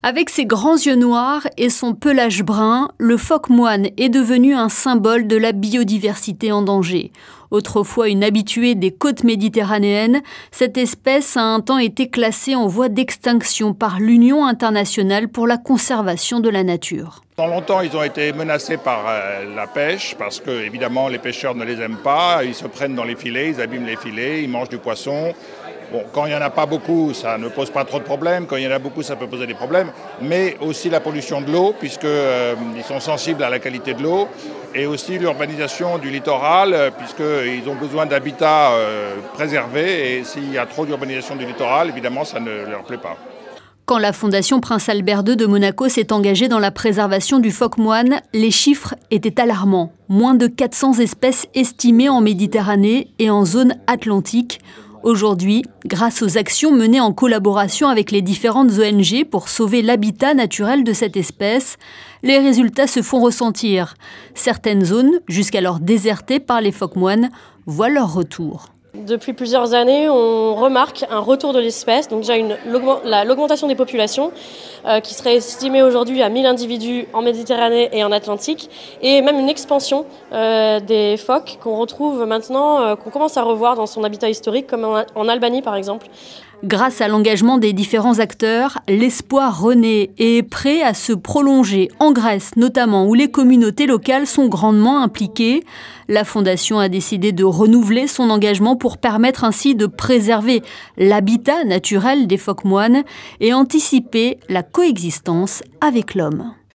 Avec ses grands yeux noirs et son pelage brun, le phoque moine est devenu un symbole de la biodiversité en danger. Autrefois une habituée des côtes méditerranéennes, cette espèce a un temps été classée en voie d'extinction par l'Union internationale pour la conservation de la nature. Pendant longtemps, ils ont été menacés par la pêche parce que, évidemment, les pêcheurs ne les aiment pas. Ils se prennent dans les filets, ils abîment les filets, ils mangent du poisson. Bon, quand il n'y en a pas beaucoup, ça ne pose pas trop de problèmes. Quand il y en a beaucoup, ça peut poser des problèmes. Mais aussi la pollution de l'eau, puisqu'ils sont sensibles à la qualité de l'eau. Et aussi l'urbanisation du littoral, puisqu'ils ont besoin d'habitats préservés. Et s'il y a trop d'urbanisation du littoral, évidemment, ça ne leur plaît pas. Quand la Fondation Prince Albert II de Monaco s'est engagée dans la préservation du phoque moine, les chiffres étaient alarmants. Moins de 400 espèces estimées en Méditerranée et en zone atlantique. Aujourd'hui, grâce aux actions menées en collaboration avec les différentes ONG pour sauver l'habitat naturel de cette espèce, les résultats se font ressentir. Certaines zones, jusqu'alors désertées par les phoques moines, voient leur retour. Depuis plusieurs années, on remarque un retour de l'espèce, donc déjà l'augmentation des populations qui serait estimée aujourd'hui à 1000 individus en Méditerranée et en Atlantique, et même une expansion des phoques qu'on retrouve maintenant, qu'on commence à revoir dans son habitat historique, comme en Albanie par exemple. Grâce à l'engagement des différents acteurs, l'espoir renaît et est prêt à se prolonger en Grèce notamment, où les communautés locales sont grandement impliquées. La Fondation a décidé de renouveler son engagement pour permettre ainsi de préserver l'habitat naturel des phoques moines et anticiper la coexistence avec l'homme.